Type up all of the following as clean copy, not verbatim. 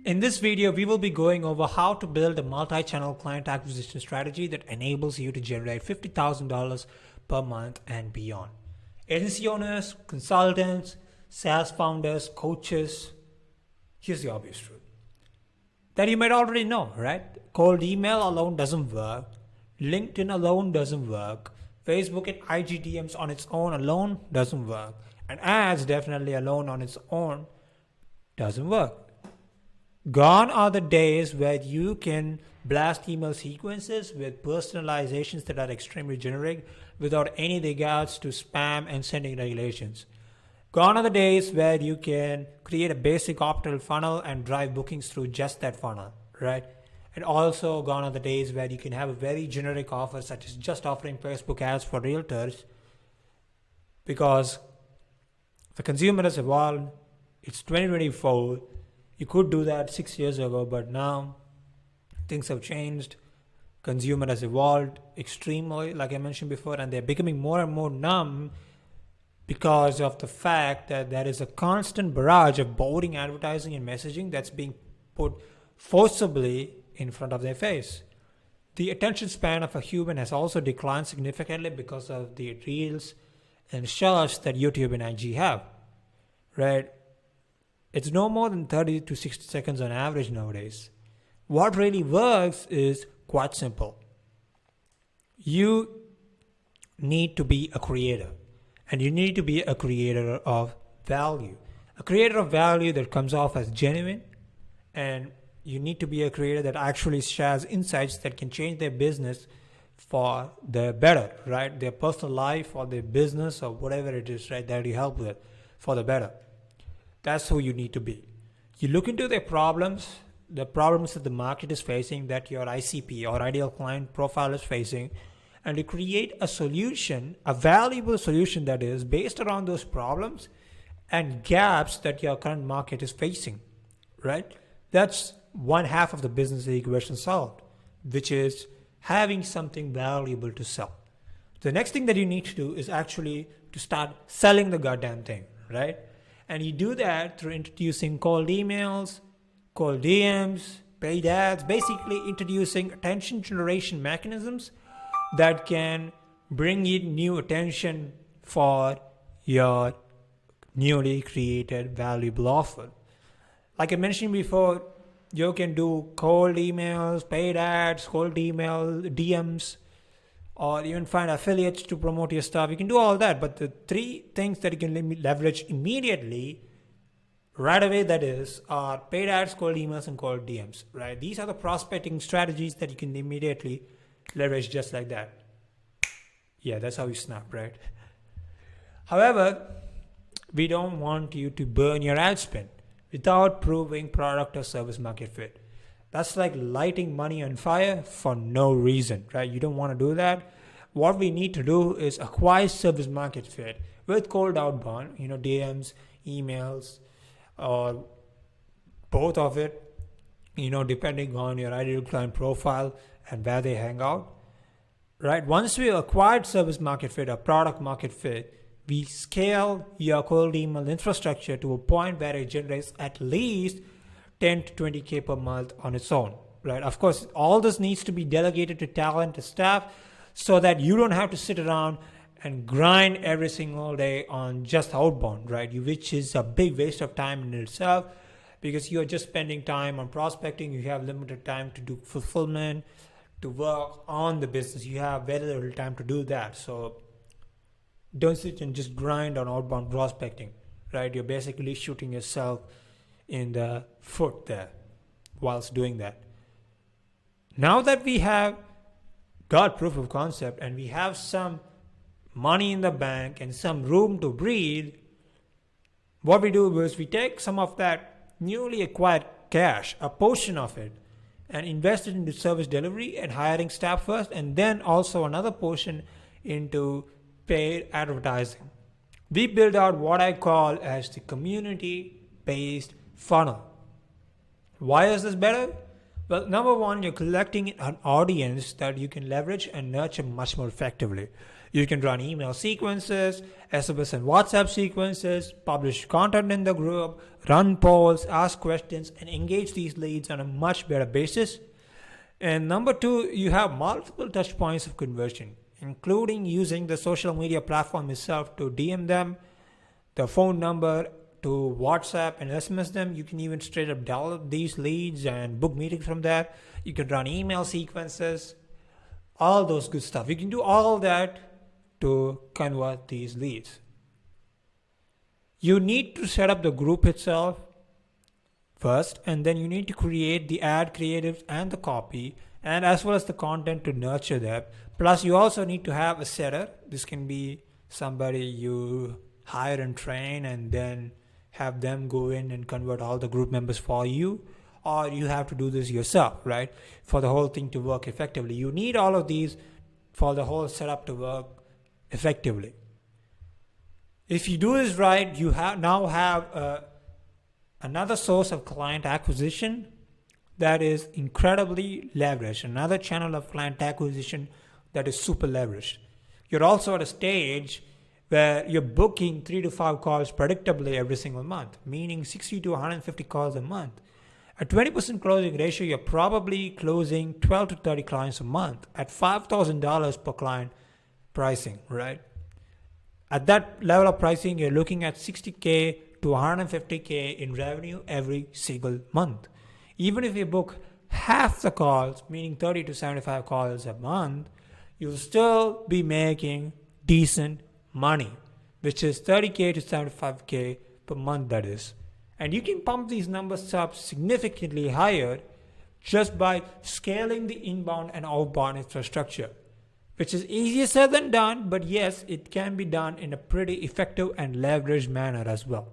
In this video, we will be going over how to build a multi-channel client acquisition strategy that enables you to generate $50,000 per month and beyond. Agency owners, consultants, sales founders, coaches, here's the obvious truth that you might already know, right? Cold email alone doesn't work. LinkedIn alone doesn't work. Facebook and IG DMs on its own alone doesn't work. And ads definitely alone on its own doesn't work. Gone are the days where you can blast email sequences with personalizations that are extremely generic without any regards to spam and sending regulations. Gone are the days where you can create a basic optimal funnel and drive bookings through just that funnel, right? And also gone are the days where you can have a very generic offer such as just offering Facebook ads for realtors, because the consumer has evolved. It's 2024. You could do that 6 years ago, but now things have changed. Consumer has evolved extremely, like I mentioned before, and they're becoming more and more numb because of the fact that there is a constant barrage of boring advertising and messaging that's being put forcibly in front of their face. The attention span of a human has also declined significantly because of the reels and shorts that YouTube and IG have, right? It's no more than 30 to 60 seconds on average nowadays. What really works is quite simple. You need to be a creator, and you need to be a creator of value. A creator of value that comes off as genuine, and you need to be a creator that actually shares insights that can change their business for the better, right? Their personal life or their business or whatever it is, right, that you help with for the better. That's who you need to be. You look into the problems that the market is facing, that your ICP or ideal client profile is facing, and you create a solution, a valuable solution that is based around those problems and gaps that your current market is facing, right? That's one half of the business equation solved, which is having something valuable to sell. The next thing that you need to do is actually to start selling the goddamn thing, right? And you do that through introducing cold emails, cold DMs, paid ads, basically introducing attention generation mechanisms that can bring in new attention for your newly created valuable offer. Like I mentioned before, you can do cold emails, paid ads, cold email, DMs, or even find affiliates to promote your stuff. You can do all that, but the three things that you can leverage immediately, right away, that is, are paid ads, cold emails, and cold DMs, right? These are the prospecting strategies that you can immediately leverage just like that. Yeah, that's how you snap, right? However, we don't want you to burn your ad spend without proving product or service market fit. That's like lighting money on fire for no reason, right? You don't want to do that. What we need to do is acquire service market fit with cold outbound, DMs, emails, or both of it, depending on your ideal client profile and where they hang out, right? Once we acquired service market fit or product market fit, we scale your cold email infrastructure to a point where it generates at least 10 to 20K per month on its own, right? Of course, all this needs to be delegated to talent and staff so that you don't have to sit around and grind every single day on just outbound, right? Which is a big waste of time in itself, because you're just spending time on prospecting. You have limited time to do fulfillment, to work on the business. You have very little time to do that. So don't sit and just grind on outbound prospecting, right? You're basically shooting yourself in the foot there whilst doing that. Now that we have got proof of concept and we have some money in the bank and some room to breathe, what we do is we take some of that newly acquired cash, a portion of it, and invest it into service delivery and hiring staff first, and then also another portion into paid advertising. We build out what I call as the community-based funnel. Why is this better? Well, number one, you're collecting an audience that you can leverage and nurture much more effectively. You can run email sequences, SMS and WhatsApp sequences, publish content in the group, run polls, ask questions, and engage these leads on a much better basis. And number two, you have multiple touch points of conversion, including using the social media platform itself to DM them, the phone number, to WhatsApp and SMS them. You can even straight up download these leads and book meetings from there. You can run email sequences, all those good stuff. You can do all that to convert these leads. You need to set up the group itself first, and then you need to create the ad creatives and the copy, and as well as the content to nurture them. Plus, you also need to have a setter. This can be somebody you hire and train and then have them go in and convert all the group members for you, or you have to do this yourself, right? For the whole thing to work effectively. You need all of these for the whole setup to work effectively. If you do this right, you now have another source of client acquisition that is incredibly leveraged, another channel of client acquisition that is super leveraged. You're also at a stage where you're booking 3 to 5 calls predictably every single month, meaning 60 to 150 calls a month. At 20% closing ratio, you're probably closing 12 to 30 clients a month at $5,000 per client pricing, right? At that level of pricing, you're looking at 60K to 150K in revenue every single month. Even if you book half the calls, meaning 30 to 75 calls a month, you'll still be making decent money, which is 30K to 75K per month, that is. And you can pump these numbers up significantly higher just by scaling the inbound and outbound infrastructure, which is easier said than done, but yes, it can be done in a pretty effective and leveraged manner as well.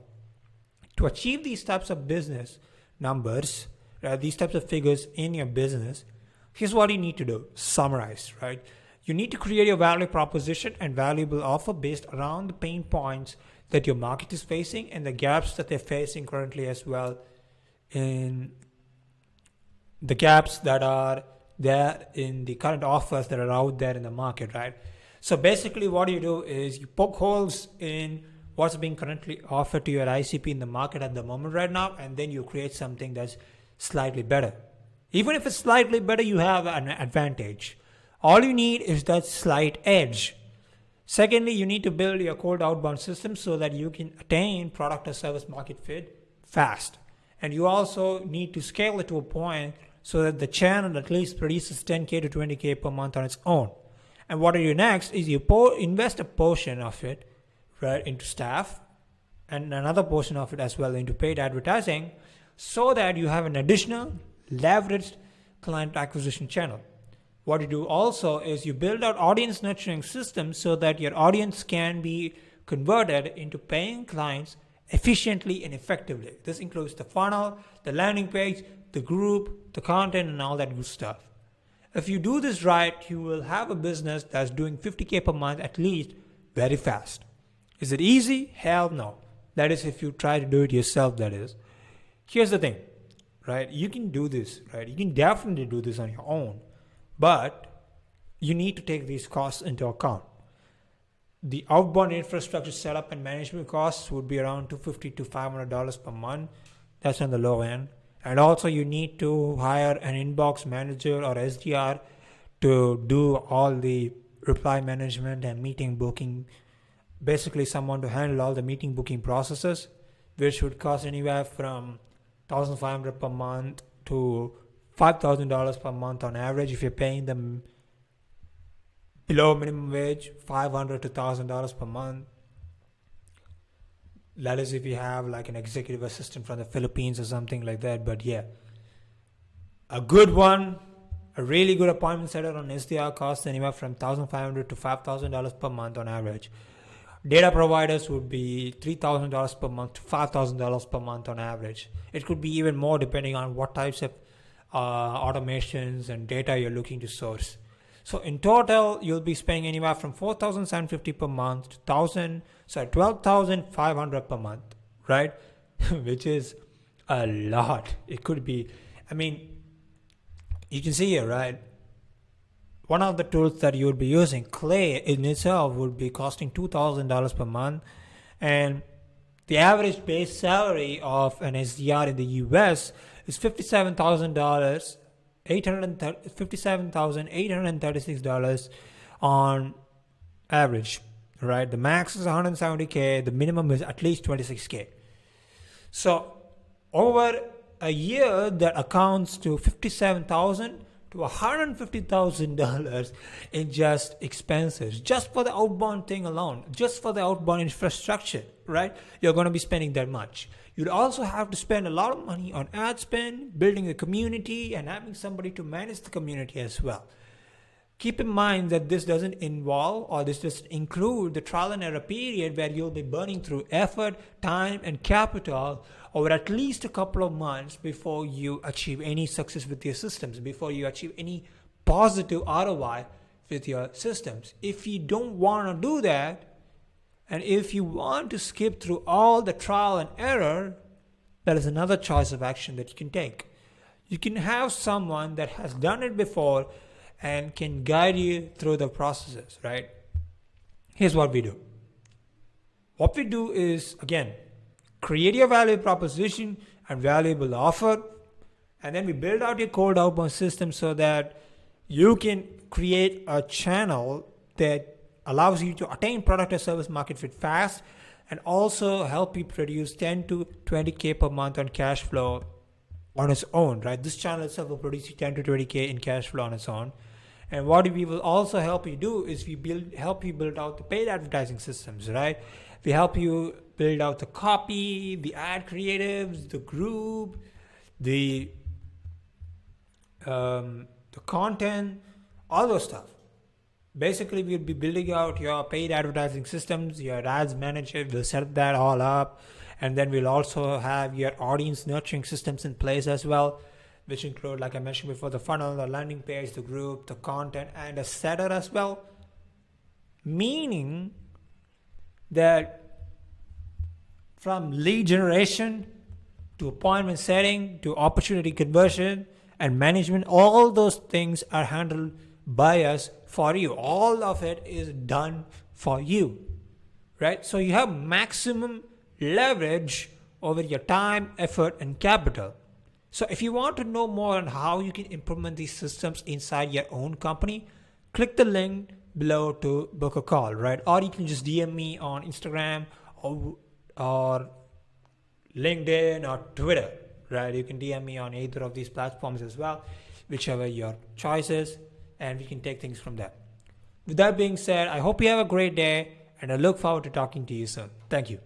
To achieve these types of business numbers, these types of figures in your business, here's what you need to do. Summarize, right? You need to create your value proposition and valuable offer based around the pain points that your market is facing and the gaps that they're facing currently as well, in the gaps that are there in the current offers that are out there in the market, right? So basically what you do is you poke holes in what's being currently offered to your ICP in the market at the moment right now, and then you create something that's slightly better. Even if it's slightly better, you have an advantage. All you need is that slight edge. Secondly, you need to build your cold outbound system so that you can attain product or service market fit fast. And you also need to scale it to a point so that the channel at least produces 10K to 20K per month on its own. And what you do next is you invest a portion of it, right, into staff and another portion of it as well into paid advertising, so that you have an additional leveraged client acquisition channel. What you do also is you build out audience nurturing systems so that your audience can be converted into paying clients efficiently and effectively. This includes the funnel, the landing page, the group, the content, and all that good stuff. If you do this right, you will have a business that's doing 50K per month at least very fast. Is it easy? Hell no. That is if you try to do it yourself, that is. Here's the thing, right? You can do this, right? You can definitely do this on your own, but you need to take these costs into account. The outbound infrastructure setup and management costs would be around $250 to $500 per month. That's on the low end. And also you need to hire an inbox manager or SDR to do all the reply management and meeting booking. Basically someone to handle all the meeting booking processes, which would cost anywhere from $1,500 per month to $5,000 per month on average if you're paying them below minimum wage, $500 to $1,000 per month. That is if you have like an executive assistant from the Philippines or something like that. But yeah, a good one, a really good appointment setter on SDR costs anywhere from $1,500 to $5,000 per month on average. Data providers would be $3,000 per month to $5,000 per month on average. It could be even more depending on what types of automations and data you're looking to source. So in total, you'll be spending anywhere from $4,750 per month to $12,500 per month, right? Which is a lot. It could be, you can see here, right? One of the tools that you would be using, Clay in itself, would be costing $2,000 per month, and the average base salary of an SDR in the US is $57,000, $57,836 on average, right? The max is $170K, the minimum is at least $26K. So over a year, that accounts to $57,000 to $150,000 in just expenses, just for the outbound thing alone, just for the outbound infrastructure, right? You're going to be spending that much. You'd also have to spend a lot of money on ad spend, building the community, and having somebody to manage the community as well. Keep in mind that this doesn't involve, or this doesn't include, the trial and error period where you'll be burning through effort, time, and capital over at least a couple of months before you achieve any success with your systems, before you achieve any positive ROI with your systems. If you don't want to do that, and if you want to skip through all the trial and error, that is another choice of action that you can take. You can have someone that has done it before and can guide you through the processes, right? Here's what we do. What we do is, again, create your value proposition and valuable offer, and then we build out your cold outbound system so that you can create a channel that allows you to attain product or service market fit fast, and also help you produce 10 to 20K per month on cash flow on its own, right? This channel itself will produce you 10 to 20K in cash flow on its own. And what we will also help you do is help you build out the paid advertising systems, right? We help you build out the copy, the ad creatives, the group, the content, all those stuff. Basically, we'll be building out your paid advertising systems, your ads manager, we'll set that all up. And then we'll also have your audience nurturing systems in place as well, which include, like I mentioned before, the funnel, the landing page, the group, the content, and a setter as well. Meaning that from lead generation to appointment setting to opportunity conversion and management, all those things are handled by us for you. All of it is done for you, right? So you have maximum leverage over your time, effort, and capital. So if you want to know more on how you can implement these systems inside your own company, click the link below to book a call, right? Or you can just DM me on Instagram or LinkedIn or Twitter, right? You can DM me on either of these platforms as well, whichever your choice is, and we can take things from there. With that being said, I hope you have a great day, and I look forward to talking to you soon. Thank you.